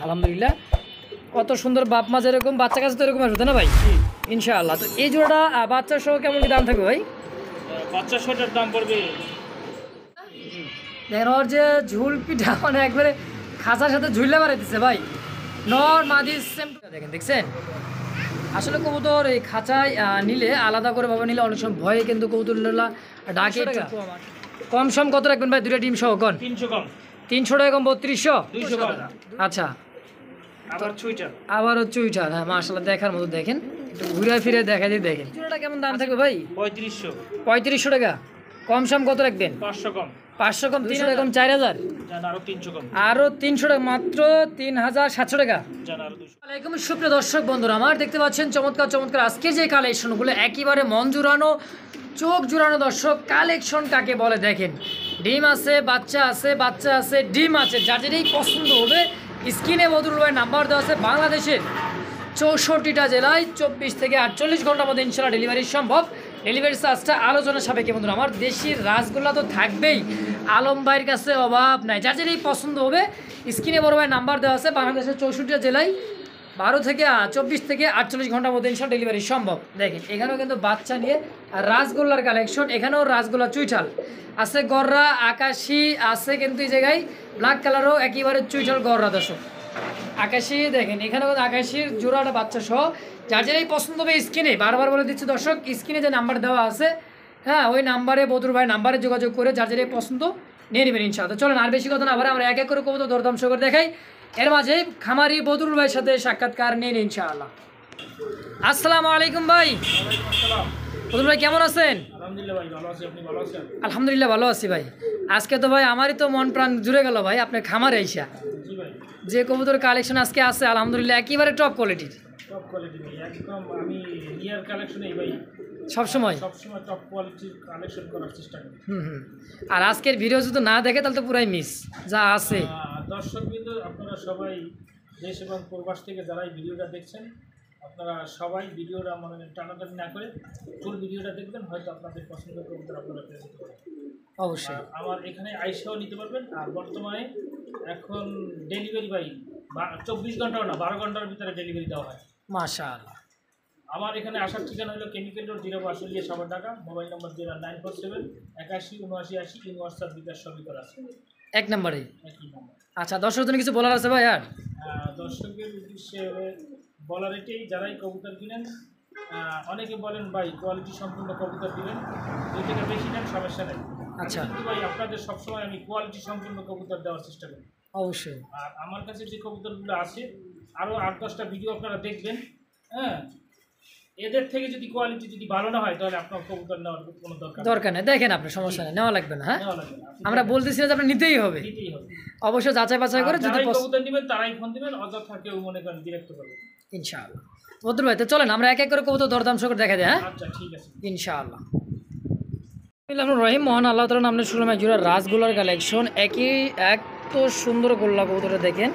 আলহামদুলিল্লাহ কত সুন্দর বাপ মা যেরকম বাচ্চা কাছে তো এরকম আসবে না ভাই ইনশাআল্লাহ। তো এই জোড়াটা বাচ্চা সহ কেমন কি দাম থাকবে ভাই? বাচ্চা শোটার দাম পড়বে দেখেন ওর যে ঝুল পিঠা মানে একবারে খাঁচার সাথে ঝুলে বাড়াইতেছে ভাই। নর মাদি সেম দেখেন দেখছেন। আসলে কবুতর এই খাঁচায় নিলে আলাদা করে ভাবে নিলে অনেক সময় ভয়ে কিন্তু কবুতরগুলা ডাকে। কম সম কত রাখবেন ভাই দুইটা ডিম সহ? কোন 300 কম 300 টাকা কম 3200 200 কম। আচ্ছা আবার চুইটার আবারও চুইটার। হ্যাঁ মাশাআল্লাহ দেখার মতো দেখেন, একটু ঘুরে ফিরে দেখা দিয়ে দেখেন। জোড়াটা কেমন দাম থাকবে ভাই? 3500 3500 টাকা। কম সম কত রাখবেন? 500 কম 500 কম 300 টাকা কম 4000 জান আরো 300 কম আরো 300 টাকা মাত্র 3700 টাকা। জান আরো 200। আসসালামাইকুম সুপ্রিয় দর্শক বন্ধুরা, আমার দেখতে পাচ্ছেন চমৎকার চমৎকার আজকের যে কালেকশনগুলো একেবারে মন জুড়ানো চোখ জুড়ানো দর্শক কালেকশন কাকে বলে দেখেন। ডিম আছে, বাচ্চা আছে, বাচ্চা আছে, ডিম আছে, যার যেটাই পছন্দ হবে স্ক্রিনে বদরুল ভাই নাম্বার দেওয়া আছে। বাংলাদেশের 64টা জেলায় 24 থেকে 48 ঘন্টার মধ্যে ইনশাল্লাহ ডেলিভারি সম্ভব। ডেলিভারি চার্জটা আলোচনা সাপেক্ষে বন্ধুরা। আমার দেশির রাসগোল্লা তো থাকবেই, আলম ভাইয়ের কাছে অভাব নাই। যার যেটাই পছন্দ হবে স্ক্রিনে বড় ভাই নাম্বার দেওয়া আছে। বাংলাদেশের 64টা জেলায় 24 থেকে 48 ঘন্টার মধ্যে ইনশাল্লাহ ডেলিভারি সম্ভব। দেখেন এখানেও কিন্তু বাচ্চা নিয়ে রাসগোল্লার কালেকশন। এখানেও রাসগোল্লা চুইঠাল আছে, গররা আকাশি আছে, কিন্তু এই জায়গায় ব্ল্যাক কালারও একেবারে চুইঠাল গররা দর্শক আকাশি। দেখেন এখানে আকাশির জোড়াটা বাচ্চা সহ যার যেটাই পছন্দ হবে স্ক্রিনে বারবার বলে দিচ্ছি দর্শক, স্ক্রিনে যে নাম্বার দেওয়া আছে হ্যাঁ ওই নাম্বারে বদরুল ভাই নাম্বারে যোগাযোগ করে যার যেটাই পছন্দ নিয়ে নেবেন ইনশাআল্লাহ। চলেন আর বেশি কথা না আবার আমরা এক এক করে কবুতর দরদাম সহ করে দেখাই। এর মাঝে খামারি বদরুল ভাইয়ের সাথে সাক্ষাৎকার নিয়ে নিন ইনশাআল্লাহ। আসসালামু আলাইকুম ভাই। আসসালাম। বদরুল ভাই কেমন আছেন? আলহামদুলিল্লাহ ভাই ভালো আছি, আপনি ভালো আছেন? আলহামদুলিল্লাহ ভালো আছি ভাই। আজকে তো ভাই আমারই তো মন প্রাণ জুড়ে গেল ভাই আপনার খামারে আইসা। জি ভাই যে কবুতর কালেকশন আজকে আছে আলহামদুলিল্লাহ একেবারে টপ কোয়ালিটির। টপ কোয়ালিটি ভাই একদম। আমি নিয়ার কালেকশনই ভাই সবসময় টপ কোয়ালিটির কালেকশন করার চেষ্টা করি। আর আজকের ভিডিও যদি না দেখে তাহলে তো পুরাই মিস যা আছে। দর্শক কিন্তু আপনারা সবাই দেশ এবং প্রবাস থেকে যারা এই ভিডিওটা দেখছেন আপনারা সবাই ভিডিওটা মানে টানাটানি না করে ফুল ভিডিওটা দেখবেন, হয়তো আপনাদের পছন্দের কবুতর আপনারা পেয়ে যেতে পারেন। অবশ্যই আমার এখানে আইসাও নিতে পারবেন। আর বর্তমানে এখন ডেলিভারি ভাই 24 ঘন্টাও না 12 ঘন্টার ভিতরে ডেলিভারি দেওয়া হয়। মাশাআল্লাহ। আমার এখানে আসার ঠিকানা হলো chemical road 0 Savar Dhaka. Mobile number 0947 81 79 80। WhatsApp bKash সবই করা আছে এক নম্বরে। একই নম্বর। আচ্ছা দর্শকদের জন্য কিছু বলার আছে ভাই? আর দর্শকের উদ্দেশ্যে বলার এটাই, যারাই কবুতর কিনেন অনেকে বলেন ভাই কোয়ালিটি সম্পূর্ণ কবুতর দিবেন, 2 থেকে বেশি নেন সমস্যা নেই। আচ্ছা কিন্তু ভাই আপনাদের সবসময় আমি কোয়ালিটি সম্পূর্ণ কবুতর দেওয়ার চেষ্টা করি। অবশ্যই। আর আমার কাছে যে কবুতরগুলো আছে আরও 8-10টা ভিডিও আপনারা দেখবেন। হ্যাঁ এদের থেকে যদি কোয়ালিটি যদি ভালো না হয় তাহলে আপনার কবুতর নেওয়ার কোনো দরকার নেই। দেখেন আপনার সমস্যা নেই, নেওয়া লাগবে না। হ্যাঁ নেওয়া লাগবে না। আমরা বলতেছি না যে আপনি নিতেই হবে, নিতেই হবে। অবশ্যই যাচাই বাছাই করে যদি কবুতর নেবেন তারাই ফোন দিবেন, অযথা কেউ মনে করেন ডিরেক্ট করবেন ইনশাআল্লাহ। বদরুল ভাই তো চলেন আমরা এক এক করে কবুতর দরদাম সহ করে দেখা যায়। হ্যাঁ আচ্ছা ঠিক আছে ইনশাআল্লাহ। রহিম মহান আল্লাহ তাআলা নামে শুরু জোড়া রাসগোল্লার কালেকশন। একই এত সুন্দর গোল্লা কবুতরটা দেখেন।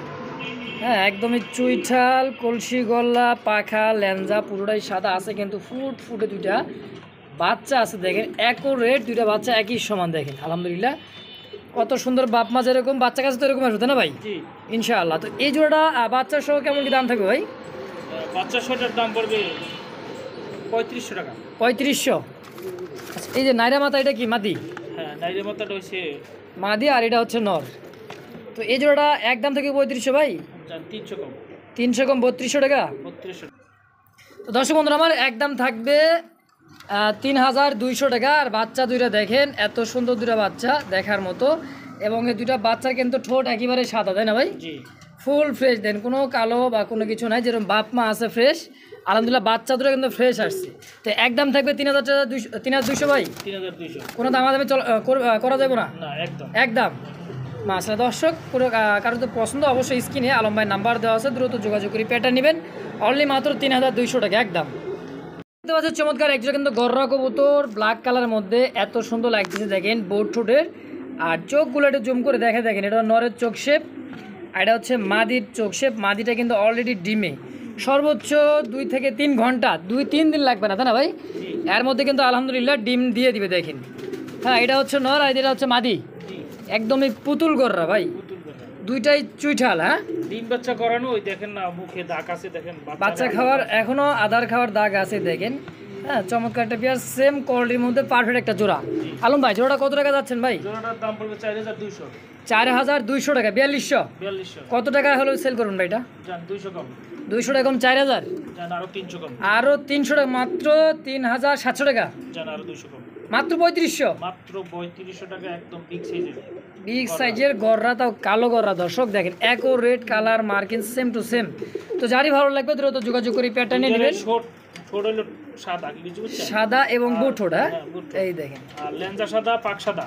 হ্যাঁ একদমই চুইঠাল কলসি গল্লা পাখা ল্যাঞ্জা পুরোটাই সাদা আছে, কিন্তু ফুটে দুইটা বাচ্চা আছে দেখেন। অ্যাকুরেট দুইটা বাচ্চা একই সমান দেখেন। আলহামদুলিল্লাহ কত সুন্দর বাপ মা যেরকম বাচ্চা কাছে তো এরকম আসবে না ভাই ইনশাআল্লাহ। তো এই জোড়াটা বাচ্চা সহ কেমন কি দাম থাকবে ভাই? বাচ্চা শোটার দাম পড়বে 3500 টাকা। 3500। আচ্ছা এই যে নাইরা মাথা এটা কি মাদি? হ্যাঁ নাইরে মাথাটা হচ্ছে মাদি আর এটা হচ্ছে নর। তো এই জোড়াটা একদম থেকে 3500 ভাই। 300 কম 300 কম 3200 টাকা। 3200। তো দর্শক বন্ধুরা আমার একদম থাকবে 3200 টাকা। আর বাচ্চা দুইটা দেখেন এত সুন্দর দুইটা বাচ্চা দেখার মতো, এবং এই দুইটা বাচ্চার কিন্তু ঠোঁট একেবারে সাদা তাই না ভাই? জি ফুল ফ্রেশ দেন, কোনো কালো বা কোনো কিছু নাই, যেরকম বাপ মা আছে ফ্রেশ। আলহামদুলিল্লাহ বাচ্চা দুটো কিন্তু ফ্রেশ আসছে। তো একদম থাকবে 3200 ভাই। 3200 কোনো দামাদামি করা যাবে না একদম একদম। মাশাআল্লাহ দর্শক পুরো কারো তো পছন্দ অবশ্যই স্ক্রিনে আলম ভাই নাম্বার দেওয়া আছে, দ্রুত যোগাযোগ করে পেটা নেবেন। অনলি মাত্র 3200 টাকা একদম। দেখতে পাচ্ছেন চমৎকার একজন কিন্তু গররা কবুতর ব্ল্যাক কালারের মধ্যে এত সুন্দর লাগতেছে দেখেন বোর্ড ঠোঁটের। আর চোখগুলো একটু জুম করে দেখেন এটা নরের চোখ শেপ, আর এটা হচ্ছে মাদির চোখ শেপ। মাদিটা কিন্তু অলরেডি ডিমে, সর্বোচ্চ 2 থেকে 3 ঘন্টা 2-3 দিন লাগবে না তাই না ভাই? এর মধ্যে কিন্তু আলহামদুলিল্লাহ ডিম দিয়ে দিবে দেখেন। হ্যাঁ এটা হচ্ছে নর আর এটা হচ্ছে মাদি, একদমই পুতুল গররা ভাই। দুইটাই চুইঠাল, হ্যাঁ ডিম বাচ্চা করানো, ওই দেখেন না মুখে দাগ আছে, দেখেন বাচ্চা খাওয়ার এখনো আদার খাওয়ার দাগ আছে দেখেন। হ্যাঁ, চমৎকার একটা পেয়ার, সেম কোয়ালিটির মধ্যে পারফেক্ট একটা জোড়া। আলম ভাই জোড়াটা কত টাকা যাচ্ছেন ভাই? জোড়াটার দাম পড়বে 4200। 4200 টাকা, 4200। কত টাকা হলো সেল করবেন ভাই এটা? জান 200 কম। 200 টাকা কম 4000, জান আরো 300 কম। আরো 300 টাকা, মাত্র 3700 টাকা, জান আরো 200 কম। মাত্র 3500। মাত্র 3500 টাকা, একদম বিগ সাইজের। বিগ সাইজের গররা, তাও কালো গররা। দর্শক দেখেন একো রেড কালার মার্কিন সেম টু সেম। তো যারই ভালো লাগবে দ্রুত যোগাযোগ করে পেয়ারটা নিয়ে নেবেন। ছোট হলো সাদা, কিছু বুঝছেন? সাদা এবং বুটঠোঁট, হ্যাঁ এই দেখেন, আর লেঞ্জা সাদা, পাক সাদা,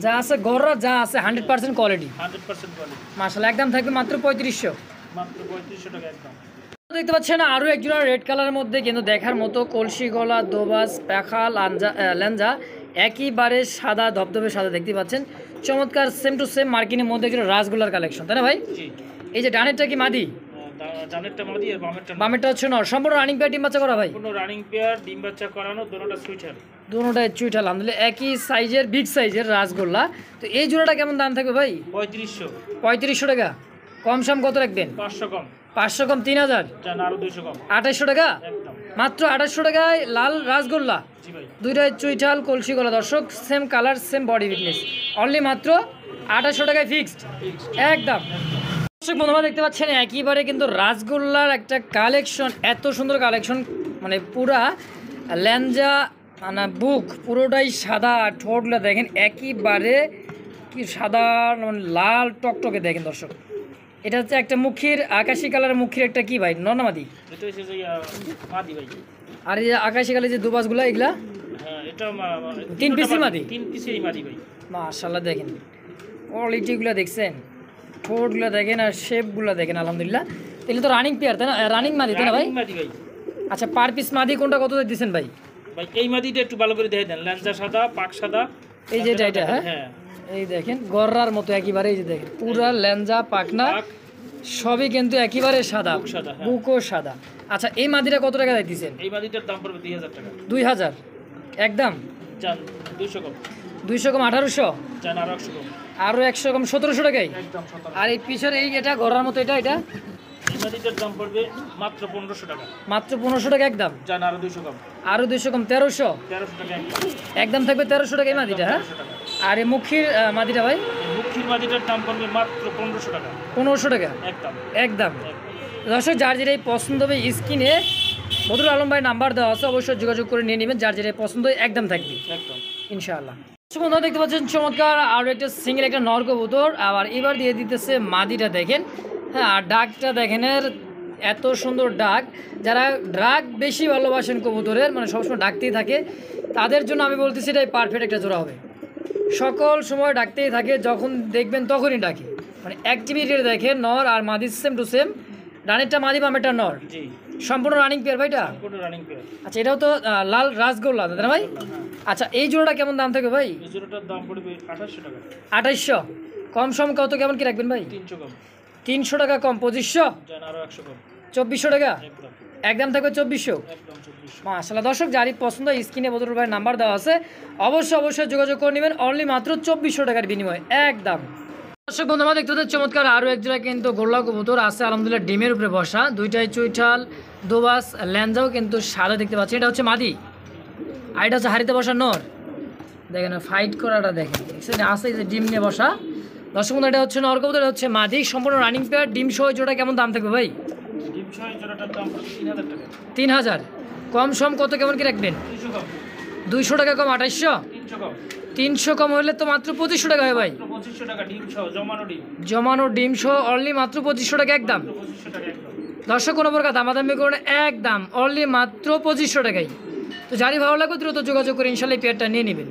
যা আছে গররা যা আছে 100% কোয়ালিটি, 100% কোয়ালিটি। মাশাআল্লাহ। একদম থাকবে মাত্র 3500। মাত্র 3500 টাকা একদম। দেখতে পাচ্ছেন আরো এক জোড়া রেড কালারের মধ্যে কিন্তু দেখার মতো, কলসি গলা, দোবাস, পাখা, লেঞ্জা একইবারে সাদা, ধবধবে সাদা দেখতে পাচ্ছেন। চমৎকার সেম টু সেম মার্কিনের মধ্যে একটা রাসগোল্লার কালেকশন, তাই না ভাই? জি। এই যে ডানেরটা কি মাদি? ডানেরটা মাদি আর বামেরটা হচ্ছে নর। সম্পূর্ণ রানিং পেয়ার ডিম বাচ্চা করা ভাই? কোনো রানিং পেয়ার ডিম বাচ্চা করানো, দুটোটা সুইটার। দুটোটাই চুইঠাল, আলহামদুলিল্লাহ একই সাইজের, বিগ সাইজের রাসগোল্লা। তো এই জোড়াটা কেমন দাম থাকবে ভাই? 3500। 3500 টাকা। কম সম কত রাখবেন? 500 কম। 500 কম 3000, জান আরো 200 কম। 2800 টাকা, একদম মাত্র 2800 টাকায় লাল রাসগোল্লা। জি ভাই। দুইটাই চুইঠাল, কলসি গলা। দর্শক same colour, same body fitness, only মাত্র 2800 টাকায় ফিক্সড একদম। দর্শক বন্ধুরা দেখতে পাচ্ছেন একইবারে কিন্তু রাসগোল্লার একটা কালেকশন, এত সুন্দর কালেকশন, মানে পুরা ল্যাঞ্জা মানে বুক পুরোটাই সাদা, আর ঠোঁটগুলো দেখেন একইবারে কি সাদা, মানে লাল টকটকে দেখেন দর্শক। এটা হচ্ছে একটা মুখির, আকাশি কালারের মুখির একটা কি ভাই, নর্নামাদি? এটা হচ্ছে যে মাদি ভাই। আর এই যে আকাশি কালারের যে দুবাসগুলো এগুলা? হ্যাঁ, এটা 3 পিসি মাদি? 3 পিসেরই মাদি ভাই। মাশাআল্লাহ দেখেন কোয়ালিটিগুলো দেখছেন, ঠোঁটগুলো দেখেন আর শেপগুলো দেখেন, আলহামদুলিল্লাহ। এগুলো তো রানিং পেয়ার, তাই না? রানিং মাদি, তাই না ভাই? রানিং মাদি ভাই। আচ্ছা, পার পিস মাদি কোনটা কত দিচ্ছেন ভাই? ভাই এই মাদিটা একটু ভালো করে দেখে দেন, ল্যাঞ্জা সাদা, পাক সাদা। এই যে এটা, হ্যাঁ এই দেখেন গররার মতো একেবারে, এই যে দেখেন পুরা ল্যাঞ্জা পাকনা সবই কিন্তু একেবারে সাদা, বুকও সাদা। আচ্ছা, এই মাদিটা কত টাকা দিচ্ছেন? এই মাদিটার দাম পড়বে 2000 টাকা। 2000 একদম। জান 200 কম। 200 কম 1800, জান আরো 100 কম। আরো 100 কম 1700 টাকায় একদম 1700। আর এই পিছনে এই এটা গররার মতো এটা এই মাদিটার দাম পড়বে মাত্র 1500 টাকা। মাত্র 1500 টাকা একদম। জান আরো 200 কম। আরো 200 কম 1300। 1300 টাকা একদম থাকবে 1300 টাকা এই মাদিটা, হ্যাঁ। 1300 টাকা। আর এই মুখির মাদিটা ভাই? মুখির মাদিটার দাম পড়বে মাত্র 1500 টাকা। 1500 টাকা একদম একদম। দর্শক যার যেটাই পছন্দ হবে স্ক্রিনে বদরুল আলম ভাই নাম্বার দেওয়া আছে, অবশ্যই যোগাযোগ করে নিয়ে নেবেন। যার যেটাই পছন্দ একদম থাকবে একদম ইনশাআল্লাহ। বন্ধুরা দেখতে পাচ্ছেন চমৎকার আরও একটা সিঙ্গেল একটা নর কবুতর, আবার এবার দিয়ে দিতেছে মাদিটা দেখেন। হ্যাঁ, আর ডাকটা দেখেন, এর এত সুন্দর ডাক। যারা ডাক বেশি ভালোবাসেন কবুতরের, মানে সবসময় ডাকতেই থাকে, তাদের জন্য আমি বলতেছি এটাই পারফেক্ট একটা জোড়া হবে। সকল সময় ডাকতেই থাকে, যখন দেখবেন তখনই ডাকে, মানে অ্যাক্টিভিটি দেখে। নর আর মাদি সেম টু সেম, রানেরটা মাদি বামেরটা নর। জি, সম্পূর্ণ রানিং পেয়ার ভাইটা? সম্পূর্ণ রানিং পেয়ার। আচ্ছা, এটাও তো লাল রাসগোল্লা, তাই না ভাই? আচ্ছা, এই জোড়াটা কেমন দাম থাকবে ভাই? এই জোড়াটার দাম পড়বে 2800 টাকা। 2800 কম সম কত কেমন কি রাখবেন ভাই? 300 কম। 300 টাকা কম 2500। জান আরো 100 কম। 2400 টাকা একদম একদম থাকবে 2400। একদম 2400। মাশাআল্লাহ। দর্শক যারই পছন্দ স্ক্রিনে বদরুল ভাই নাম্বার দেওয়া আছে, অবশ্যই যোগাযোগ করে নেবেন, অনলি মাত্র 2400 টাকার বিনিময়ে একদম। দর্শক বন্ধুরা দেখতে হচ্ছে চমৎকার আরও এক জোড়া কিন্তু গোল্লা কবুতর আছে, আলহামদুলিল্লাহ ডিমের উপরে বসা, দুইটাই চুইঠাল, দোবাস, ল্যাঞ্জাও কিন্তু সাদা দেখতে পাচ্ছি। এটা হচ্ছে মাদি, আর এটা হচ্ছে হাড়িতে বসা নর। দেখেন ফাইট করাটা দেখেন, আছে যে ডিম নিয়ে বসা। দর্শক বন্ধু এটা হচ্ছে নর কবুতর, এটা হচ্ছে মাদি, সম্পূর্ণ রানিং পেয়ার। ডিম সহ জোড়া কেমন দাম থাকবে ভাই? ডিম সহ জোড়াটার দাম পড়বে 3000 টাকা। 3000 কম সম কত কেমন কি রাখবেন? 200 কম। 200 টাকা কম 2800। 300 কম। 300 কম হলে তো মাত্র 2500 টাকা হয় ভাই। 2500 টাকা ডিম সহ, জমানো ডিম। জমানো ডিম সহ অনলি মাত্র 2500 টাকা একদম। 2500 টাকা একদম। দর্শক কোনো প্রকার দামাদামি করে একদম অনলি মাত্র 2500 টাকাই। তো যারই ভালো লাগবে দ্রুত যোগাযোগ করে ইনশাল্লাহ পেয়ারটা নিয়ে নেবেন।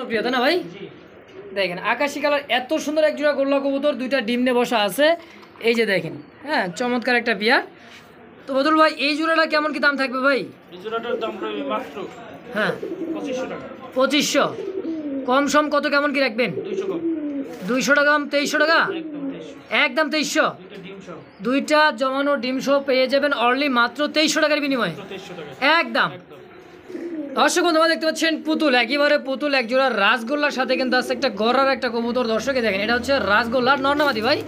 প্রিয় তাই না ভাই? দেখেন আকাশি কালার এত সুন্দর এক জোড়া গোল্লা কবুতর, দুইটা ডিম নিয়ে বসা আছে, এই যে দেখেন। হ্যাঁ, চমৎকার একটা পেয়ার। তো বদরুল ভাই এই জোড়াটা কেমন কি দাম থাকবে ভাই? এই জোড়াটার দাম পড়বে মাত্র 2500 টাকা। 2500 কম সম কত কেমন কি রাখবেন? 200 কম। 200 টাকা কম 2300 টাকা একদম 2300। একদম 2300। দুইটা ডিম সহ। দুইটা জমানো ডিম সহ পেয়ে যাবেন অনলি মাত্র 2300 টাকার বিনিময়ে 2300 টাকা একদম। একদম। দর্শক বন্ধুরা দেখতে পাচ্ছেন পুতুল, একেবারে পুতুল, এক জোড়া রাসগোল্লার সাথে কিন্তু আছে একটা গড়ার একটা কবুতর। দর্শকে দেখেন, এটা হচ্ছে রাসগোল্লার নর না মাদি ভাই?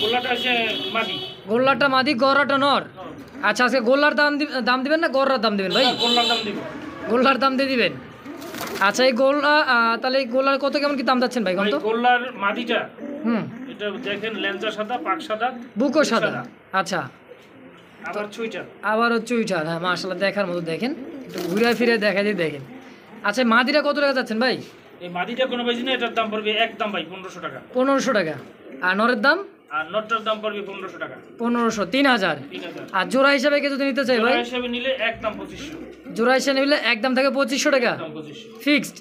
গোল্লাটা আছে মাদি। গোল্লাটা মাদি, গড়াটা নর। আচ্ছা, আজকে গোল্লার দাম দিবেন না গড়ার দাম দিবেন ভাই? গোল্লার দাম দিব। গোল্লার দাম দিয়ে দিবেন। আচ্ছা, এই গোল্লা তাহলে এই গোল্লার কত কেমন কি দাম যাচ্ছেন ভাই? কত? গোল্লার মাদিটা এটা দেখেন, লেঞ্জা সাদা, পাক সাদা, বুকও সাদা। আচ্ছা, আবার ছুইটা, আবারও চুইটার। হ্যাঁ, মাশাআল্লাহ, দেখার মতো। দেখেন, একটু ঘুরে ফিরে দেখা দিয়ে দেখেন। আচ্ছা, মাদিটা কত টাকা যাচ্ছেন ভাই? এই মাদিটা কোনো বেশি না, এটার দাম পড়বে একদম ভাই 1500 টাকা। 1500 টাকা। আর নরের দাম? আর নটটার দাম পড়বে 1500 টাকা। 1500, 3000। 3000। আর জোড়া হিসাবে কেউ যদি নিতে চাই ভাই? জোড়া হিসাবে নিলে একদম 2500। জোড়া হিসাবে নিলে একদম থাকে 2500 টাকা। একদম 2500 ফিক্সড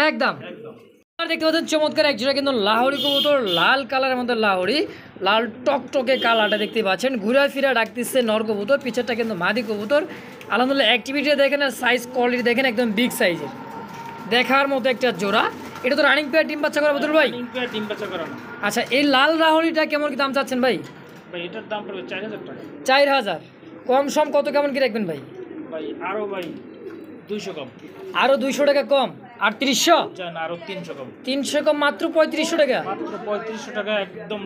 একদম। একদম। আর দেখতে পাচ্ছেন চমৎকার এক জোড়া কিন্তু লাহোরি কবুতর, লাল কালারের মধ্যে লাহোরি, লাল টকটকে কালারটা দেখতে পাচ্ছেন। ঘুরে ফিরে ডাকতেছে নর কবুতর, পিছেরটা কিন্তু মাদি কবুতর। আলহামদুলিল্লাহ, অ্যাক্টিভিটি দেখেন আর সাইজ কোয়ালিটি দেখেন, একদম বিগ সাইজের, দেখার মতো একটা জোড়া। এটা তো রানিং পেয়ার, ডিম বাচ্চা করা বদল ভাই? রানিং পেয়ার, ডিম বাচ্চা করানো। আচ্ছা, এই লাল লাহোরিটা কেমন কি দাম চাচ্ছেন ভাই? ভাই এটার দাম পড়বে 4000 টাকা। 4000। কম সম কত কেমন কি রাখবেন ভাই? ভাই আরো ভাই 200 কম। আরো 200 টাকা কম? 3800? জান আরো 300 কম। 300 কম, মাত্র 3500 টাকা। মাত্র 3500 টাকা, একদম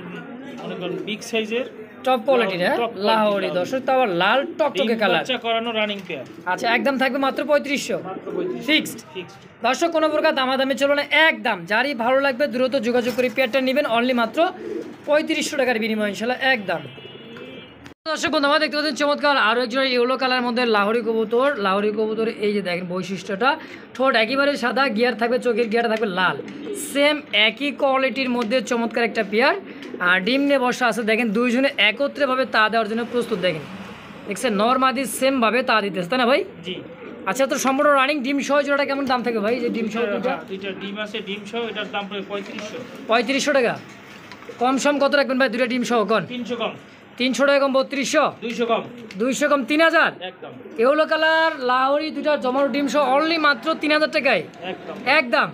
মনে করেন বিগ সাইজের, টপ কোয়ালিটির। হ্যাঁ, লাহোরি দর্শক, তাও আবার লাল টকটকে কালার। বাচ্চা করানো রানিং পেয়ার। আচ্ছা, একদম থাকবে মাত্র 3500। মাত্র 3500 ফিক্সড। ফিক্সড। দর্শক, কোনো প্রকার দামাদামি চলবে না, একদম। যারই ভালো লাগবে দ্রুত যোগাযোগ করে পেয়ারটা নেবেন, অনলি মাত্র 3500 টাকার বিনিময়, ইনশাল্লাহ একদম। দর্শক বন্ধু, আমরা দেখতে পাচ্ছেন চমৎকার আরও একজন ইয়েলো কালার মধ্যে লাহোরি কবুতর। লাহোরি কবুতর, এই যে দেখেন বৈশিষ্ট্যটা, ঠোঁট একেবারে সাদা, গিয়ার থাকবে, চোখের গিয়ারটা থাকবে লাল, সেম একই কোয়ালিটির মধ্যে চমৎকার একটা পেয়ার। আর ডিম নিয়ে বসা আছে, দেখেন দুইজনে একত্রেভাবে তা দেওয়ার জন্য প্রস্তুত। দেখছেন নর মাদি সেমভাবে তা দিতেছে, তাই না ভাই? জি। আচ্ছা, তো সম্পূর্ণ রানিং ডিম সহ জোড়াটা কেমন দাম থাকে ভাই? যে ডিম সহ দুইটা ডিম আছে, ডিম সহ এটার দাম পড়বে 3500। 3500 টাকা। কম সম কত রাখবেন ভাই দুইটা ডিম সহ? কোন 300 কম। 300 টাকা কম 3200। 200 কম। 200 কম 3000। একদম। ইয়েলো কালার লাহোরি দুইটা জমানো ডিম সহ অনলি মাত্র 3000 টাকায় একদম। একদম।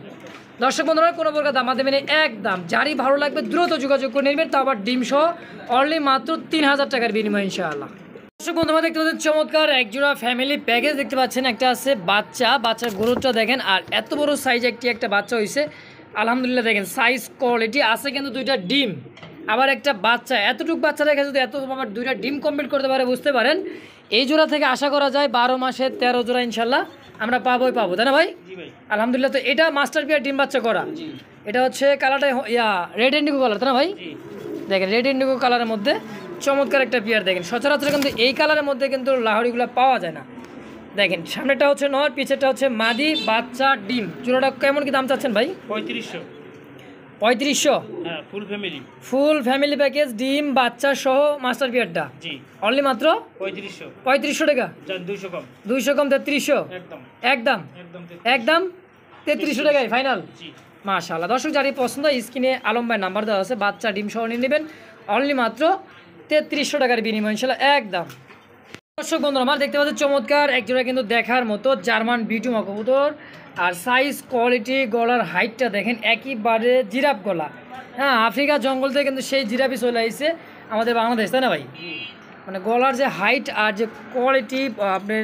দর্শক বন্ধুরা, কোনো প্রকার দাম দেবেন একদম। যারই ভালো লাগবে দ্রুত যোগাযোগ করে নেবেন, তা আবার ডিম সহ অনলি মাত্র 3000 টাকার বিনিময়, ইনশাআল্লাহ। দর্শক বন্ধুরা, দেখতে পাচ্ছেন চমৎকার একজোড়া ফ্যামিলি প্যাকেজ দেখতে পাচ্ছেন। একটা আছে বাচ্চা, বাচ্চার গ্রোথটা দেখেন, আর এত বড় সাইজ একটা বাচ্চা হয়েছে। আলহামদুলিল্লাহ, দেখেন সাইজ কোয়ালিটি আছে কিন্তু দুইটা ডিম, আবার একটা বাচ্চা। এতটুকু বাচ্চা রেখে যদি এত আবার দুইটা ডিম কমপ্লিট করতে পারে, বুঝতে পারেন এই জোড়া থেকে আশা করা যায় 12 মাসে 13 জোড়া ইনশাল্লাহ আমরা পাবো, তাই না ভাই? জি ভাই। আলহামদুলিল্লাহ। তো এটা মাস্টার পেয়ার ডিম বাচ্চা করা। জি। এটা হচ্ছে কালারটা রেড ইন্ডিগো কালার, তাই না ভাই? জি। দেখেন রেড ইন্ডিগো কালারের মধ্যে চমৎকার একটা পেয়ার। দেখেন সচরাচর কিন্তু এই কালারের মধ্যে কিন্তু লাহোরিগুলো পাওয়া যায় না। দেখেন সামনেটা হচ্ছে নর, পিছেরটা হচ্ছে মাদি, বাচ্চা, ডিম। জোড়াটা কেমন কি দাম চাচ্ছেন ভাই? 3500। 3500? হ্যাঁ, full family. Full family package, ডিম বাচ্চা সহ মাস্টার পেয়ারটা। জি। অনলি মাত্র 3500। 3500 টাকা। জান 200 কম। 200 কম 3300। একদম। একদম একদম। একদম 3300 টাকায় ফাইনাল। জি। মাশাআল্লাহ। দর্শক, যারই পছন্দ স্ক্রিনে আলম ভাই নাম্বার দেওয়া আছে, বাচ্চা ডিম সহ নিয়ে নেবেন, অনলি মাত্র 3300 টাকার বিনিময়, ইনশাআল্লাহ একদম। দর্শক বন্ধুরা, আমার দেখতে পাচ্ছেন চমৎকার একজোড়া কিন্তু দেখার মতো জার্মান বিটুমা কবুতর। আর সাইজ কোয়ালিটি, গলার হাইটটা দেখেন একেবারে জিরাফ গলা। হ্যাঁ, আফ্রিকা জঙ্গল থেকে কিন্তু সেই জিরাফই চলে আসছে আমাদের বাংলাদেশ, তাই না ভাই? মানে গলার যে হাইট আর যে কোয়ালিটি, আপনার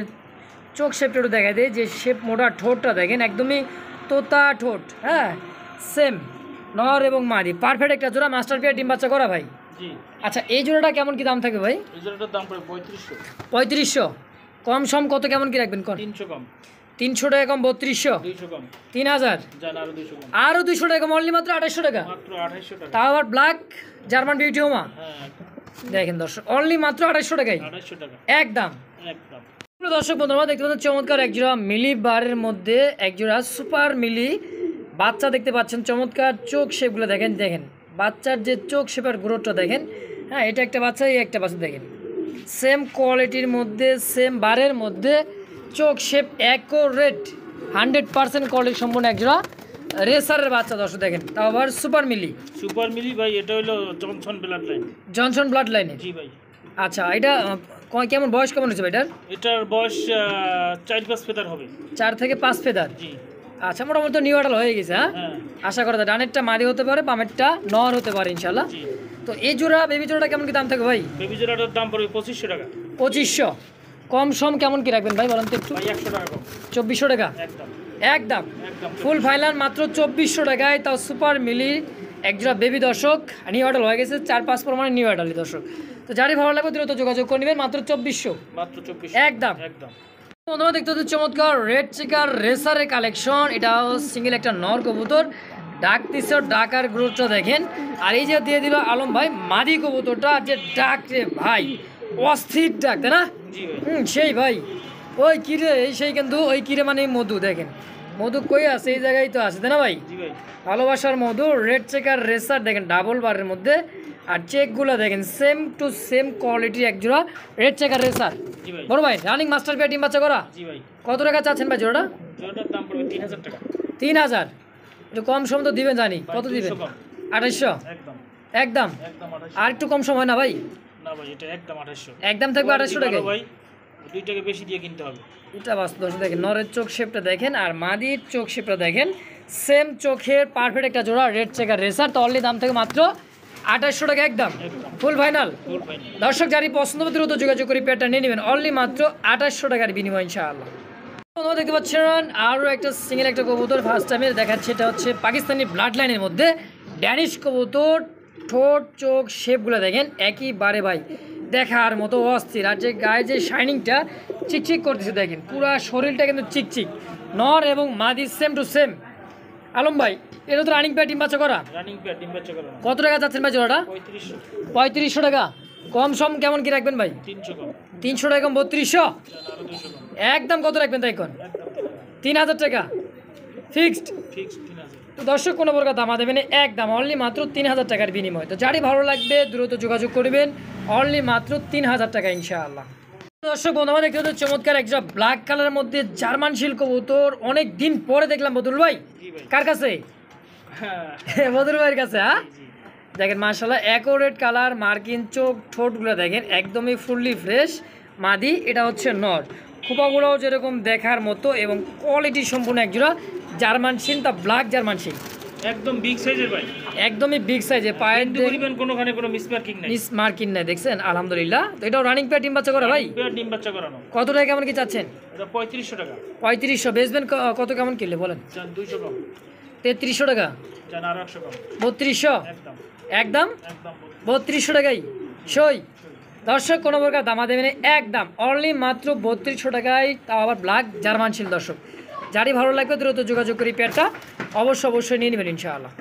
চোখ শেপটা একটু দেখা দেয়, যে শেপ মোটা, ঠোঁটটা দেখেন একদমই তোতা ঠোঁট। হ্যাঁ, সেম নর এবং মাদি, পারফেক্ট একটা জোড়া, মাস্টার পেয়ার ডিম বাচ্চা করা ভাই। জি। আচ্ছা, এই জোড়াটা কেমন কি দাম থাকে ভাই? এই জোড়াটার দাম পড়বে 3500। 3500। কম সম কত কেমন কি রাখবেন? কোন 300 কম। 300 টাকা কম 3200। 200 কম। 3000। জান আরো 200 কম। আরও 200 টাকা কম, অনলি মাত্র 2800 টাকা। মাত্র 2800 টাকা। তাও আবার ব্ল্যাক জার্মান বিউটি হোমা। হ্যাঁ, দেখেন দর্শক, অনলি মাত্র 2800 টাকায় 2800 টাকা। একদম। একদম। দর্শক বন্ধুরা, দেখতে পাচ্ছেন চমৎকার একজোড়া মিলি বারের মধ্যে একজোড়া সুপার মিলি বাচ্চা দেখতে পাচ্ছেন। চমৎকার চোখ শেপগুলো দেখেন, দেখেন বাচ্চার যে চোখ শেপের গ্রোথটা দেখেন। হ্যাঁ, এটা একটা বাচ্চা, এই একটা বাচ্চা দেখেন, সেম কোয়ালিটির মধ্যে, সেম বারের মধ্যে, চোখ শেপ অ্যাকোরেট 100% কোয়ালিটি সম্পূর্ণ একজোড়া রেসারের বাচ্চা। দর্শক দেখেন, তাও আবার সুপার মিলি। সুপার মিলি ভাই, এটা হলো Johnson blood line. Johnson blood লাইনে। জি ভাই। আচ্ছা, এটা কেমন বয়স কেমন হচ্ছে এটার? এটার বয়স 4-5 ফেদার হবে। 4 থেকে 5 ফেদার। জি। আচ্ছা, মোটামুটি নিউ আডাল হয়ে গেছে। হ্যাঁ, হ্যাঁ। আশা করা যায় ডানেরটা মাদি হতে পারে, বামেরটা নর হতে পারে ইনশাল্লাহ। জি। তো এই জোড়া বেবি জোড়াটা কেমন কি দাম থাকে ভাই? বেবি জোড়াটার দাম পড়বে 2500 টাকা। 2500। কম সম কেমন কি রাখবেন ভাই বলেন তো একটু? ভাই 100 টাকা কম 2400 টাকা একদম একদম একদম ফুল ফাইনাল মাত্র 2400 টাকায়, তাও সুপার মিলি একজোড়া বেবি দর্শক। নিউ অ্যাডাল হয়ে গেছে 4-5 প্রমাণের নিউ অ্যাডালই দর্শক। তো যারই ভালো লাগবে দ্রুত যোগাযোগ করে নেবেন, মাত্র 2400 মাত্র 24 একদম। একদম বন্ধুরা দেখতে হচ্ছে চমৎকার রেড চেকার রেসারের কালেকশন। এটাও সিঙ্গেল একটা নর কবুতর, ডাক দিছে, ডাকার গ্রোথটা দেখেন। আর এই যে দিয়ে দিল আলম ভাই মাদি কবুতরটা, যে ডাক রে ভাই অস্থির ডাক, তাই না? জি ভাই সেই ভাই ওই কিরে, এই সেই কিন্তু ওই কিরে মানে মধু, দেখেন মধু কই আছে, এই জায়গায় তো আছে, তাই না ভাই? জি ভাই ভালোবাসার মধু রেড চেকার রেসার দেখেন, ডাবল বারের মধ্যে। আর চেকগুলো দেখেন সেম টু সেম কোয়ালিটির একজোড়া রেড চেকার রেসার। জি ভাই বড় ভাই রানিং মাস্টার পেয়ে ডিম বাচ্চা করা জি ভাই কত টাকা চাচ্ছেন ভাই জোড়াটা? জোড়াটার দাম পড়বে 3000 টাকা 3000। একটু কম সম তো দিবেন জানি, কত ভাই, দিবেন? 200 কম। 2800 একদম একদম। একদম 2800 আর একটু কম সম হয় না ভাই? না ভাই এটা একদম 2800 একদম থাকবে 2800 টাকা। ভাই 2 টাকা বেশি দিয়ে কিনতে হবে। এটা বাস্তব দর্শক দেখেন, নরের চোখ শেপটা দেখেন আর মাদির চোখ শেপটা দেখেন, সেম চোখের পারফেক্ট একটা জোড়া রেড চেকার রেসার। তো অনলি দাম থেকে মাত্র 2800 টাকা একদম একদম ফুল ফাইনাল। ফুল ফাইনাল দর্শক যারই পছন্দ হবে দ্রুত যোগাযোগ করে পেয়ারটা নিয়ে নেবেন, অনলি মাত্র 2800 টাকার বিনিময় ইনশাআল্লাহ। তোমরা দেখতে পাচ্ছেন আরও একটা সিঙ্গেল একটা কবুতর ফার্স্ট টাইমে দেখাচ্ছে। এটা হচ্ছে পাকিস্তানি ব্লাড লাইনের মধ্যে ড্যানিশ কবুতর। ঠোঁট চোখ শেপগুলো দেখেন একইবারে ভাই দেখার মতো অস্থির। আর যে গায়ে যে শাইনিংটা চিকচিক করতেছে দেখেন, পুরা শরীরটা কিন্তু চিকচিক। নর এবং মাদি সেম টু সেম। আলম ভাই এটা তো রানিং পেয়ার ডিম বাচ্চা করা, রানিং পেয়ার ডিম বাচ্চা করা কত টাকা যাচ্ছেন ভাই জোড়াটা? 3500 3500 টাকা। কম সম কেমন কি রাখবেন ভাই? 300 কম 300 টাকা কম 3200 আরো 200 কম একদম। কত রাখবেন তাই কোন? একদম 3000 টাকা ফিক্সড। ফিক্স 3000 তো দর্শক কোনো প্রকার দামা দেবেন একদম, অনলি মাত্র 3000 টাকার বিনিময়। তো যারই ভালো লাগবে দ্রুত যোগাযোগ করবেন, অনলি মাত্র 3000 টাকা ইনশাআল্লাহ। দর্শক বন্ধুরা দেখতে হচ্ছে চমৎকার একটা ব্ল্যাক কালারের মধ্যে জার্মান শিল কবুতর। অনেক দিন পরে দেখলাম বদরুল ভাই। জি ভাই কার কাছে? হ্যাঁ বদরুল ভাইয়ের কাছে। হ্যাঁ জি দেখেন মাশাআল্লাহ অ্যাকোরেট কালার, মার্কিন চোখ, ঠোঁটগুলো দেখেন একদমই ফুললি ফ্রেশ। মাদি এটা হচ্ছে নর, খোপাগুলোও যেরকম দেখার মতো এবং কোয়ালিটি সম্পূর্ণ একজোড়া জার্মান শিল, তা ব্ল্যাক জার্মান শিল একদম বিগ সাইজের ভাই একদমই বিগ সাইজে। পায়ের কিন্তু পরিমাণ কোনোখানে কোনো মিসমার্কিং নাই মিস মার্কিন নাই দেখছেন আলহামদুলিল্লাহ। তো এটাও রানিং পেয়ার ডিম বাচ্চা করা ভাই, পেয়ার ডিম বাচ্চা করানো কত টাকা কেমন কি চাচ্ছেন? এটা 3500 টাকা 3500। বেচবেন কত কেমন কিনলে বলেন? চান 200 কম 3300 টাকা চান আর 100 কম 3200 একদম একদম একদম 3200 টাকাই সই। দর্শক কোনো প্রকার দামা দেবেন একদম, অনলি মাত্র 3200 টাকায়, তাও আবার ব্ল্যাক জার্মান শিল। দর্শক যারই ভালো লাগবে দ্রুত যোগাযোগ করি, পেয়ারটা অবশ্যই নিয়ে নেবেন ইনশাআল্লাহ।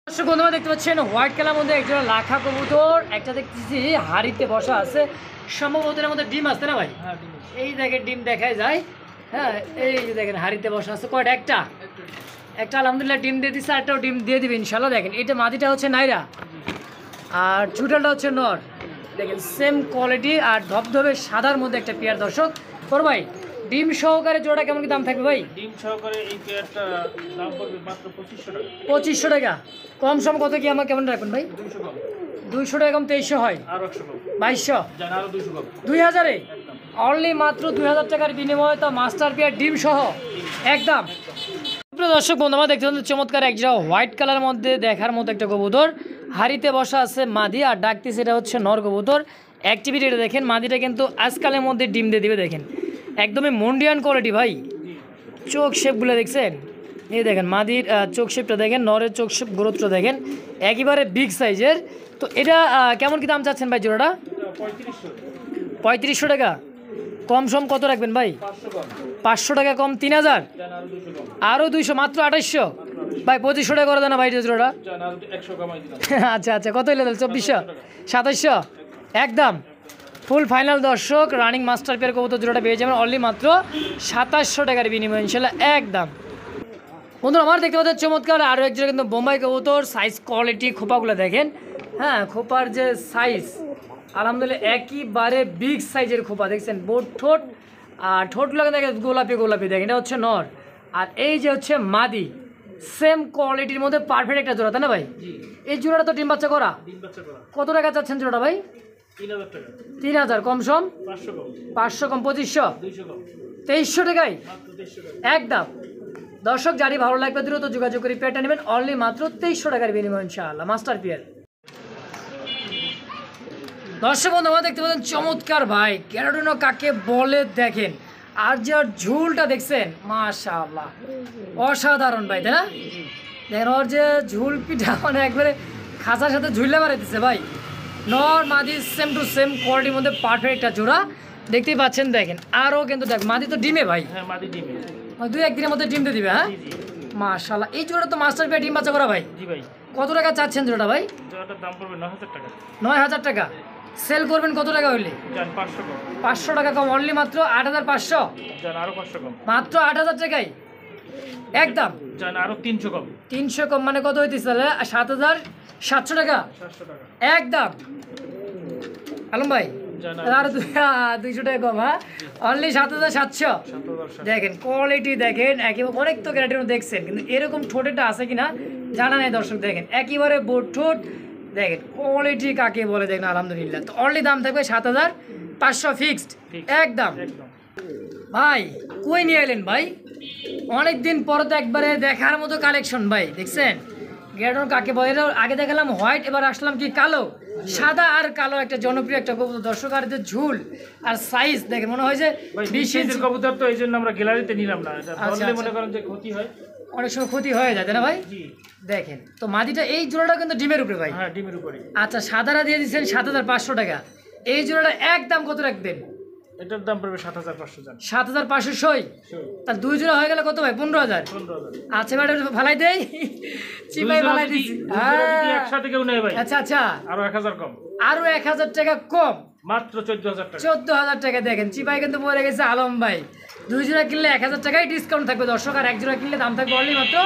দর্শক বন্ধুরা দেখতে পাচ্ছেন হোয়াইট কালার মধ্যে একজোড়া লাখা কবুতর, একটা দেখতেছি হাড়িতে বসা আছে, সম্ভবত এর মধ্যে ডিম আছে না ভাই? হ্যাঁ ডিম এই দেখেন ডিম দেখাই যায়। হ্যাঁ এই যে দেখেন হাড়িতে বসা আছে, কয়টা? একটা আলহামদুলিল্লাহ ডিম দিয়ে দিচ্ছে, আরেকটাও ডিম দিয়ে দিবে ইনশাআল্লাহ। দেখেন এটা মাদিটা হচ্ছে নাইরা আর ছুটালটা হচ্ছে নর। দেখেন সেম কোয়ালিটি আর ধবধবে সাদার মধ্যে একটা পেয়ার। দর্শক তোর ভাই ডিম সহকারে জোড়া কেমন কি দাম থাকবে ভাই? ডিম সহকারে এই পেয়ারটা দাম পড়বে মাত্র 2500 টাকা 2500 টাকা। কম সম কত কি আমার কেমন রাখবেন ভাই? 200 কম 200 টাকা কম 2300 হয়, আর 100 কম 2200, জান আরো 200 কম 2000-এ একদম অনলি মাত্র 2000 টাকার বিনিময়ে তো মাস্টার পেয়ার ডিম সহ একদম। প্রিয় দর্শক বন্ধু আমরা দেখতে পাচ্ছি চমৎকার একটা হোয়াইট কালারের মধ্যে দেখার মতো একটা কবুতর, হাড়িতে বসা আছে মাদি আর ডাকতিস, এটা হচ্ছে নর কবুতর। অ্যাক্টিভিটিটা দেখেন, মাদিটা কিন্তু আজকালের মধ্যে ডিম দিয়ে দিবে। দেখেন একদমই মন্ডিয়ান কোয়ালিটি ভাই, চোখ শেপগুলো দেখছেন, এই দেখেন মাদির চোখ শেপটা দেখেন, নরের চোখ শেপ গ্রোথটা দেখেন একেবারে বিগ সাইজের। তো এটা কেমন কি দাম চাচ্ছেন ভাই জোড়াটা? 3500 টাকা। কম সম কত রাখবেন ভাই? 500 টাকা কম 3000, আরও 200, মাত্র 2800 ভাই। 2500 টাকা করে দেন না ভাই জোড়াটা। আচ্ছা আচ্ছা কত হইলে 2400, 2700 একদম ফুল ফাইনাল। দর্শক রানিং মাস্টার পেয়ার কবুতর জোড়াটা পেয়ে যাবেন অনলি মাত্র 2700 টাকার বিনিময় ইনশাল্লাহ একদম। বন্ধুরা আমার দেখতে পাচ্ছেন চমৎকার আরও এক জোড়া কিন্তু বোম্বাই কবুতর, সাইজ কোয়ালিটি খোপাগুলো দেখেন। হ্যাঁ খোপার যে সাইজ আলহামদুলিল্লাহ একইবারে বিগ সাইজের খোপা দেখছেন, বোট ঠোঁট আর ঠোঁটগুলো দেখেন গোলাপি গোলাপি দেখেন, এটা হচ্ছে নর আর এই যে হচ্ছে মাদি, সেম কোয়ালিটির মধ্যে পারফেক্ট একটা জোড়া, তাই না ভাই? এই জোড়াটা তো ডিম বাচ্চা করা। কত টাকা চাচ্ছেন জোড়াটা ভাই? 3000। কম সম 500 কম 2500, 2300 টাকায় একদম। দর্শক যারই ভালো লাগবে দ্রুত যোগাযোগ করে পেয়ারটা নেবেন অনলি মাত্র 2300 টাকার বিনিময় ইনশাআল্লাহ মাস্টার পেয়ার। দর্শক বন্ধু আমরা দেখতে পাচ্ছেন চমৎকার ভাই ক্যারোটিনো কাকে বলে দেখেন, আর যে ওর ঝুলটা দেখছেন মাশাআল্লাহ অসাধারণ ভাই, তাই না? দেখেন ওর যে ঝুল পিঠা মানে একবারে খাঁচার সাথে ঝুলে বাড়াইতেছে ভাই। নর মাদি সেম টু সেম কোয়ালিটির মধ্যে পারফেক্ট একটা জোড়া দেখতেই পাচ্ছেন। দেখেন আরও কিন্তু দেখ মাদি তো ডিমে ভাই, হ্যাঁ মাদি ডিমে, দুই একদিনের মধ্যে ডিম দিয়ে দিবে। হ্যাঁ মাশাআল্লাহ, এই জোড়া তো মাস্টার পেয়ে ডিম বাচ্চা করা ভাই। জি ভাই। কত টাকা চাচ্ছেন জোড়াটা ভাই? জোড়াটার দাম পড়বে 9000 টাকা। 9000 টাকা। সেল করবেন কত টাকা হইলে? জান 500 কম। 500 টাকা কম, অনলি মাত্র 8500। জান আরো 500 কম। মাত্র 8000 টাকায় একদম। জান আরো 300 কম। 300 কম মানে কত হইতেছে তাহলে? 7700 টাকা 700 টাকা একদম। আলম ভাই জান আর 200 টাকা কম। হ্যাঁ অনলি 7700। 7000। দেখেন কোয়ালিটি দেখেন, একেবারে অনেক তো ক্যারেক্টার দেখছেন, কিন্তু এরকম ঠোঁটেটা আছে কিনা জানা নাই দর্শক। দেখেন একেবারে বোট ঠোঁট, দেখেন কোয়ালিটি কাকে বলে দেখেন আলহামদুলিল্লাহ। তো অনলি দাম থাকবে 7500 ফিক্সড একদম। একদম ভাই কই নিয়ে এলেন ভাই? অনেক দিন পর তো একবারে দেখার মতো কালেকশন ভাই, দেখছেন গ্যাডন কাকে বলে? এটা আগে দেখালাম হোয়াইট, এবার আসলাম কি কালো, সাদা আর কালো একটা জনপ্রিয় একটা কবুতর দর্শক। আর এদের ঝুল আর সাইজ দেখে মনে হয় যে ভাই 20 ইঞ্চির কবুতর, তো এইজন্য আমরা গ্যালারিতে নিলাম না। এটা আচ্ছা, বললে মনে করেন যে ক্ষতি হয়, অনেক সময় ক্ষতি হয়ে যায়, তাই না ভাই? জি দেখেন তো মাদিটা এই জোড়াটা কিন্তু ডিমের উপরে ভাই। হ্যাঁ ডিমের উপরে। আচ্ছা সাদারা দিয়ে দিচ্ছেন 7500 টাকা, এই জোড়াটা একদম কত রাখবেন? এটার দাম পড়বে 7500। জান 7500 সই, তাহলে দুই জোড়া হয়ে গেলে কত ভাই? 15000। 15000। আচ্ছা ম্যাডাম ফালাই দেই, চিপাই ফালাই দিচ্ছি। যদি একসাথে কেউ নেয় ভাই আচ্ছা আচ্ছা, আরো 1000 কম, আরো 1000 টাকা কম, মাত্র 14000 টাকা। 14000 টাকা। দেখেন চিপাই কিন্তু পড়ে গেছে আলম ভাই। দুই জোড়া কিনলে 1000 টাকায় ডিসকাউন্ট থাকবে দর্শক, আর এক জোড়া কিনলে দাম থাকবে অনলি মাত্র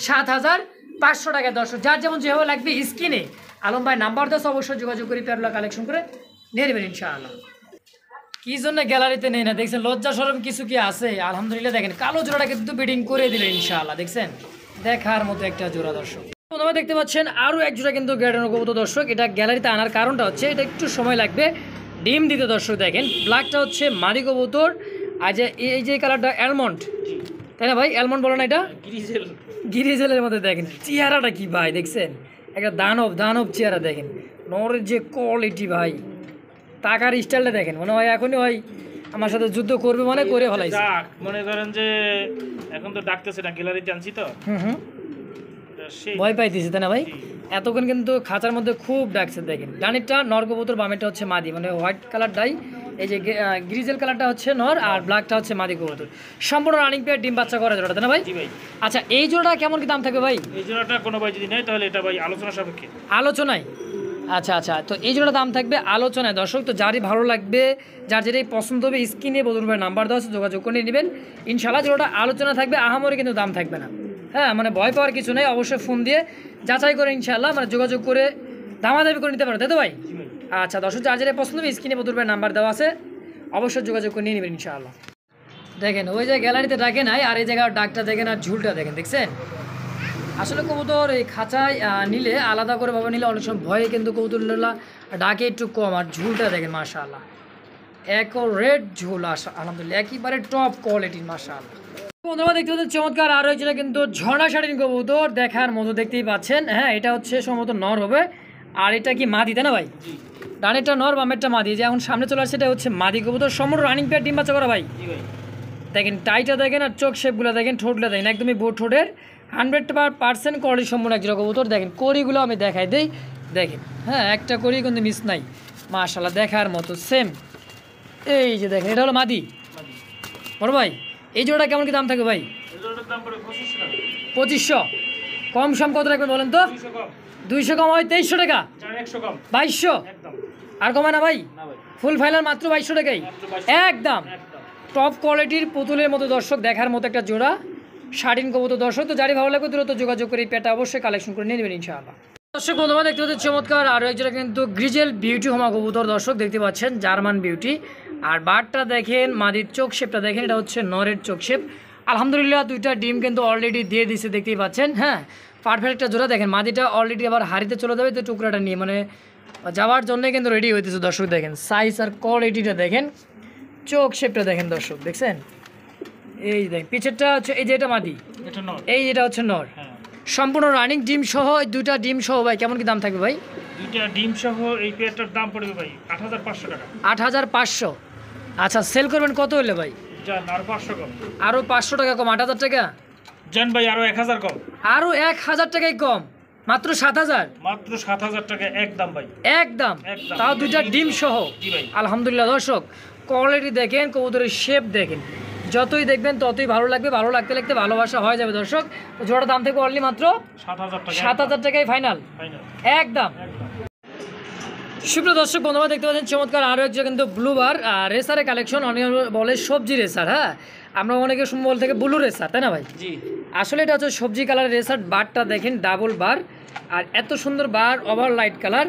7500 টাকা দর্শক। যার যেমন যেভাবে লাগবে স্ক্রিনে আলম ভাই নাম্বার দশ অবশ্যই যোগাযোগ করে পেয়ারগুলো কালেকশন করে নিয়ে নেবেন ইনশাআল্লাহ। কি জন্য গ্যালারিতে নেই না দেখছেন, লজ্জা শরম কিছু কি আছে? আলহামদুলিল্লাহ দেখেন কালো জোড়াটা কিন্তু বিডিং করে দিল ইনশাআল্লাহ, দেখছেন দেখার মতো একটা জোড়া দর্শক। তোমরা দেখতে পাচ্ছেন আরও এক জোড়া কিন্তু গ্যাডন কবুতর দর্শক। এটা গ্যালারিতে আনার কারণটা হচ্ছে এটা একটু সময় লাগবে ডিম দিতে দর্শক। দেখেন ব্ল্যাকটা হচ্ছে মাদি কবুতর, আর যে এই যে কালারটা অ্যালমন্ড, তাই না ভাই? অ্যালমন্ড বলো না এটা? গ্রিজেল। গিরিজেলের মধ্যে দেখেন চেহারাটা কি ভাই, দেখছেন একটা দানব দানব চেহারা। দেখেন নরের যে কোয়ালিটি ভাই, টাকার স্টাইলটা দেখেন, মনে হয় এখনই হয় আমার সাথে যুদ্ধ করবে, মানে করে ফেলাইছে। ডাক মনে করেন যে এখন তো ডাকতেছে না, গ্যালারিতে আনছি তো হুম এটা সেই ভয় পাইতেছে, তাই না ভাই? এতক্ষণ কিন্তু খাঁচার মধ্যে খুব ডাকছে। দেখেন ডানিরটা নর কবুতর, বামেরটা হচ্ছে মাদি, মানে হোয়াইট কালারটাই এই যে গ্রিজেল কালারটা হচ্ছে নর আর ব্ল্যাকটা হচ্ছে মাদি কবুতর। সম্পূর্ণ রানিং পেয়ার ডিম বাচ্চা করা জোড়াটা, তাই না ভাই? জি ভাই। আচ্ছা এই জোড়াটা কেমন কি দাম থাকবে ভাই? এই জোড়াটা কোনো ভাই যদি নেয় তাহলে এটা ভাই আলোচনা সাপেক্ষে। আলোচনায়? আচ্ছা আচ্ছা, তো এই জোড়া দাম থাকবে আলোচনায় দর্শক। তো যারই ভালো লাগবে, যার যেটাই পছন্দ হবে স্ক্রিনে বদল ভাই নাম্বার দেওয়া আছে, যোগাযোগ করে নেবেন ইনশাআল্লাহ। জোড়াটা আলোচনা থাকবে, আহামরি কিন্তু দাম থাকবে না। হ্যাঁ মানে ভয় পাওয়ার কিছু নেই, অবশ্যই ফোন দিয়ে যাচাই করে ইনশাআল্লাহ মানে যোগাযোগ করে দামাদামি করে নিতে পারো, তাই তো ভাই? আচ্ছা দর্শক যার যেটাই পছন্দ হবে স্ক্রিনে বদল ভাই নাম্বার দেওয়া আছে, অবশ্যই যোগাযোগ করে নিয়ে নেবেন ইনশাআল্লাহ। দেখেন ওই যে গ্যালারিতে ডাকে নাই, আর এই জায়গার ডাকটা দেখেন আর ঝুলটা দেখেন, দেখছেন আসলে কবুতর এই খাঁচায় নিলে আলাদা করে ভাবে নিলে অনেক সময় ভয়ে কিন্তু কবুতরগুলা ডাকে একটু কম, আর ঝুলটা দেখেন মাশাআল্লাহ এক রেড ঝুল আলহামদুলিল্লাহ একেবারে টপ কোয়ালিটির মাশাআল্লাহ। বন্ধুরা দেখতে পাচ্ছেন চমৎকার আরও যেটা কিন্তু ঝর্ণা শাড়ির কবুতর দেখার মতো দেখতেই পাচ্ছেন। হ্যাঁ এটা হচ্ছে সম্ভবত নর হবে, আর এটা কি মাদি, তাই না ভাই? ডানেরটা নর বামেরটা মাদি, যে এখন সামনে চলে আসছে এটা হচ্ছে মাদি কবুতর, সম্পূর্ণ রানিং পেয়ার ডিম বাচ্চা করা ভাই। দেখেন টাইটা দেখেন আর চোখ শেপগুলো দেখেন, ঠোঁটগুলো দেখেন একদমই বোট ঠোঁটের 100% কোয়ালিটি সম্পূর্ণ একজোড়া কবুতর। দেখেন কড়িগুলো আমি দেখাই দেই, দেখেন হ্যাঁ একটা কড়ি কিন্তু মিস নাই মাশাআল্লাহ দেখার মতো সেম। এই যে দেখেন এটা হলো মাদি বড় ভাই। এই জোড়াটা কেমন কি দাম থাকে ভাই? 2500 কম সম কত রাখবেন বলেন তো? 200 কম হয় 2300 টাকা, 2200 আর কমায় না ভাই? ফুল ফাইনাল মাত্র 2200 টাকাই একদম। টপ কোয়ালিটির পুতুলের মতো দর্শক দেখার মতো একটা জোড়া শাড়িন কবুতর দর্শক। তো যারই ভালো লাগবে দ্রুত যোগাযোগ করে এই পেটা অবশ্যই কালেকশন করে নিয়ে নেবেন ইনশাআল্লাহ। দর্শক বন্ধুরা দেখতে পাচ্ছেন চমৎকার আরও এক জোড়া কিন্তু গ্রিজেল বিউটি হোমা কবুতর দর্শক দেখতে পাচ্ছেন, জার্মান বিউটি। আর বারটা দেখেন, মাদির চোখ শেপটা দেখেন, এটা হচ্ছে নরের চোখ শেপ। আলহামদুলিল্লাহ দুইটা ডিম কিন্তু অলরেডি দিয়ে দিছে দেখতেই পাচ্ছেন। হ্যাঁ পারফেক্ট একটা জোড়া। দেখেন মাদিটা অলরেডি আবার হাড়িতে চলে যাবে, তো টুকরাটা নিয়ে মানে যাওয়ার জন্যই কিন্তু রেডি হইতেছে দর্শক। দেখেন সাইজ আর কোয়ালিটিটা দেখেন, চোখ শেপটা দেখেন দর্শক, দেখছেন এই দেখেন পিছেরটা হচ্ছে এই যে এটা মাদি, এই যেটা হচ্ছে নর। সম্পূর্ণ রানিং ডিম সহ দুইটা ডিম সহ ভাই কেমন কি দাম থাকবে ভাই? দুইটা ডিম সহ এই পেয়ারটার দাম পড়বে ভাই 8500 টাকা। 8500। আচ্ছা সেল করবেন কত হলে ভাই? জান আরো 500 কম। আরও 500 টাকা কম, 8000 টাকা। জান ভাই আরো 1000 কম। আরও 1000 টাকাই কম, মাত্র 7000। মাত্র 7000 টাকা একদম ভাই, একদম। একদম। তাও দুইটা ডিম সহ। জি ভাই। আলহামদুলিল্লাহ দর্শক, কোয়ালিটি দেখেন, কবুতরের শেপ দেখেন, যতই দেখবেন ততই ভালো লাগবে, ভালো লাগতে লাগতে ভালোবাসা হয়ে যাবে দর্শক। তো জোড়ার দাম থেকে অনলি মাত্র 7000 টাকা। 7000 টাকায় ফাইনাল ফাইনাল একদম। একদম। সুপ্রিয় দর্শক বন্ধুরা দেখতে পাচ্ছেন চমৎকার আরও একজন কিন্তু ব্লুবার রেসারের কালেকশন, অনেকে বলে সবজি রেসার। হ্যাঁ, আমরা অনেকে শুনবো বল থেকে ব্লু রেসার, তাই না ভাই? জি। আসলে এটা হচ্ছে সবজি কালারের রেসার। বারটা দেখেন ডাবল বার, আর এত সুন্দর বার, over light colour,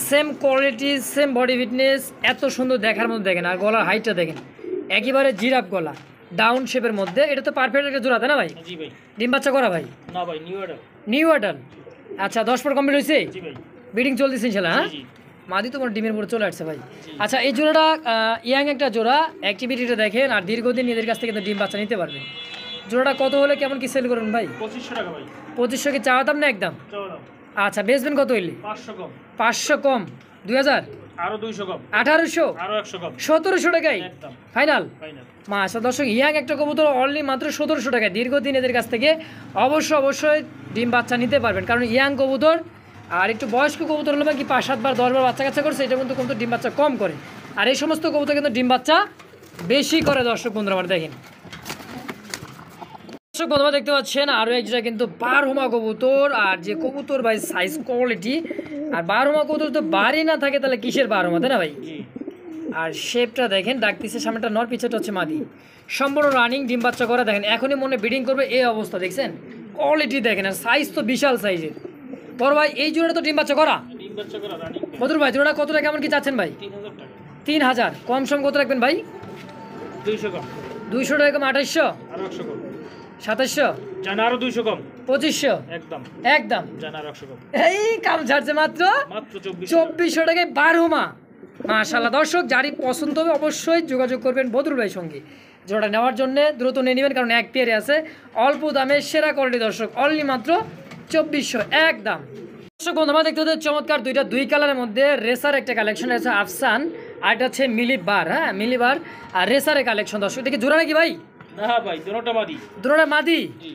same quality, same body fitness, এত সুন্দর দেখার মধ্যে দেখেন। আর গলার হাইটটা দেখেন, একেবারে জিরাফ গলা, ডাউন শেপের মধ্যে। এটা তো পারফেক্ট একটা জোড়া, তাই না ভাই? জি ভাই। ডিম বাচ্চা করা ভাই? না ভাই, নিউ অর্ডার। New adult. আচ্ছা 10 পর কমপ্লিট হয়েছে? জি ভাই। ব্রিডিং চলতেছে ইনশাল্লাহ। হ্যাঁ, জি। মাদি তোমার ডিমের উপরে চলে আসছে ভাই। আচ্ছা এই জোড়াটা ইয়াং একটা জোড়া, অ্যাক্টিভিটিটা দেখেন, আর দীর্ঘদিন এদের কাছ থেকে কিন্তু ডিম বাচ্চা নিতে পারবেন। জোড়াটা কত হলে কেমন কি সেল করুন ভাই? 2500 টাকা ভাই। 2500 কি চাওয়া দাম না একদম? চলো। আচ্ছা বেচবেন কত হইলে? 500 কম। 500 কম, 2000, আরো 200 কম। 1800, আরো 100 কম। 1700 টাকায় একদম ফাইনাল। ফাইনাল। মাশাআল্লাহ দর্শক, ইয়াং একটা কবুতর অনলি মাত্র 1700 টাকায় দীর্ঘদিন এদের কাছ থেকে অবশ্যই ডিম বাচ্চা নিতে পারবেন। কারণ ইয়াং কবুতর আর একটু বয়স্ক কবুতর হলে কি 5-7 বার 10 বার বাচ্চা কাচ্চা করছে, এটা কিন্তু কবুতর ডিম বাচ্চা কম করে। আর এই সমস্ত কবুতর কিন্তু ডিম বাচ্চা বেশি করে। দর্শক বন্ধুরা আমার দেখেন, দর্শক বন্ধুরা দেখতে পাচ্ছেন আরও এক জায়গায় কিন্তু বারহুমা কবুতর। আর যে কবুতর ভাই সাইজ কোয়ালিটি, আর বারহুমা কবুতর তো বাড়ি না থাকে তাহলে কিসের বারহুমা, তাই না ভাই? জি। আর শেপটা দেখেন, ডাকতিছে সামনেটা নর, পিছেটা হচ্ছে মাদি, সম্পূর্ণ রানিং ডিম বাচ্চা করা। দেখেন এখনই মনে ব্রিডিং করবে এই অবস্থা, দেখছেন কোয়ালিটি দেখেন, আর সাইজ তো বিশাল সাইজের। বড় ভাই এই জোড়াটা তো ডিম বাচ্চা করা। ডিম বাচ্চা করা রানিং। বদরুল ভাই জোড়াটা কত টাকা কেমন কি চাচ্ছেন ভাই? 3000 টাকা। 3000 কম সম কত রাখবেন ভাই? 200 কম। 200 টাকা কম, 2800, আরো 100 কম। 2700, জান আরো 200 কম। 2500 একদম একদম। জান আরো 100 কম। এই কাম ছাড়ছে মাত্র মাত্র 2400 টাকায় বারহুমা। মাশাআল্লাহ দর্শক, যারই পছন্দ হবে অবশ্যই যোগাযোগ করবেন বদরুল ভাইয়ের সঙ্গে জোড়া নেওয়ার জন্য। দ্রুত নিয়ে নেবেন, কারণ এক পেয়ারে আছে অল্প দামে সেরা কোয়ালিটি। দর্শক অনলি মাত্র 2400 একদম। দর্শক বন্ধুরা দেখতে হচ্ছে চমৎকার দুইটা দুই কালারের মধ্যে রেসার একটা কালেকশন আছে আফসান, আর এটা হচ্ছে মিলিবার। হ্যাঁ মিলিবার আর রেসারের কালেকশন। দর্শক এটা কি জোড়া নাকি ভাই? না ভাই, দুটোটা মাদি। দুটোটা মাদি। জি।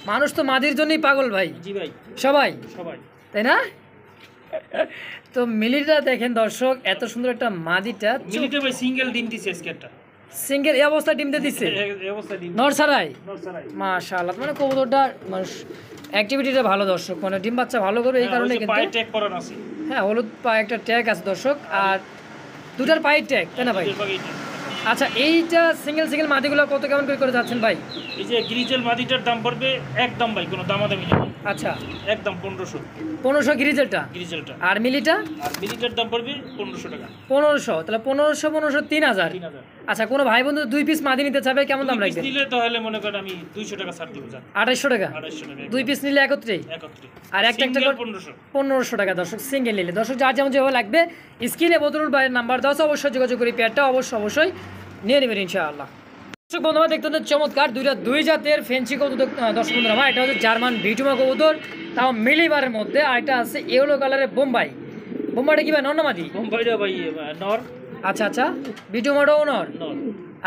মানুষ তো মাদির জন্যই পাগল ভাই। জি ভাই। সবাই সবাই। তাই না? তো মিলিটা দেখেন দর্শক, এত সুন্দর একটা মাদিটা, মিলিতে ভাই সিঙ্গেল ডিম দিছে আজকেরটা। সিঙ্গেল এই অবস্থায় ডিম দিয়ে দিচ্ছে এই অবস্থা ডিম। নরসারাই। নরসারাই। মাশাআল্লাহ, মানে কবুতরটা মানুষ অ্যাক্টিভিটিটা ভালো দর্শক, মানে ডিম বাচ্চা ভালো করবে এই কারণে কিন্তু। পায়ে ট্যাগ করানো আছে। হ্যাঁ হলুদ পায়ে একটা ট্যাগ আছে দর্শক, আর দুটার পায়ের ট্যাগ, তাই না ভাই? আচ্ছা এইটা সিঙ্গেল মাদিগুলো কত কেমন করে যাচ্ছেন ভাই? এই যে গ্রিজেল মাদিটার দাম পড়বে একদম ভাই, কোনো দামাদামি নেই। আচ্ছা একদম 1500। 1500 গ্রিজেলটা, গ্রিজেলটা। আর মিলিটা আর মিলিটার দাম পড়বে 1500 টাকা। 1500, তাহলে 1500 3000। 3000। আচ্ছা কোনো ভাই বন্ধু 2 পিস মাদি নিতে চাবে কেমন দাম রাখবেন? দিলে তাহলে মনে করেন আমি 200 টাকা ছাড় দিব। জান 2800 টাকা। 2800 টাকা 2 পিস নিলে একত্রেই, একত্রে। আর একটা একটা সিঙ্গেল করে 1500। 1500 টাকা দর্শক সিঙ্গেল নিলে। দর্শক যার যেমন যেভাবে লাগবে স্ক্রিনে বদরুল ভাইয়ের নাম্বার দেওয়া আছে, অবশ্যই যোগাযোগ করি, পেয়ারটা অবশ্যই নিয়ে নেবেন ইনশাআল্লাহ। দর্শক বন্ধুরা দেখতে হচ্ছে চমৎকার দুই জাতের ফেন্সি কবুতর। দর্শক বন্ধুরা আমার এটা হচ্ছে জার্মান বিটুমা কবুতর, তাও মিলিবারের মধ্যে, আর এটা আছে ইয়েলো কালারের বোম্বাই। বোম্বাইটা কি ভাই নর না মাদি? বোম্বাইটা ভাই নর। আচ্ছা বিটুমাটাও নর। নর।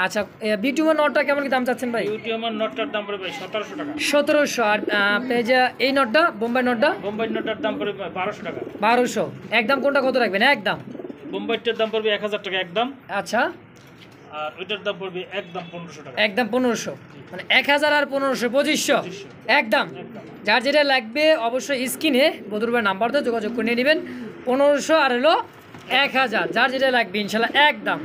আচ্ছা বিটুমা নরটা কেমন কি দাম চাচ্ছেন ভাই? ইউটি আমার নটটার দাম পড়বে ভাই 1700 টাকা। 1700। আর আপনি যে এই নটটা বোম্বাই নটটা? বোম্বাই নটটার দাম পড়বে 1200 টাকা। 1200 একদম। কোনটা কত রাখবেন একদম? বোম্বাইটার দাম পড়বে 1000 টাকা একদম। আচ্ছা আর ওইটার দাম পড়বে একদম 1500 টাকা। একদম 1500, মানে 1000 আর 1500 2500 একদম। যার যেটা লাগবে অবশ্যই স্ক্রিনে বদরুল ভাইয়ের নাম্বার দিয়ে যোগাযোগ করে নিয়ে নেবেন। 1500 আর হলো 1000, যার যেটা লাগবে ইনশাল্লাহ একদম।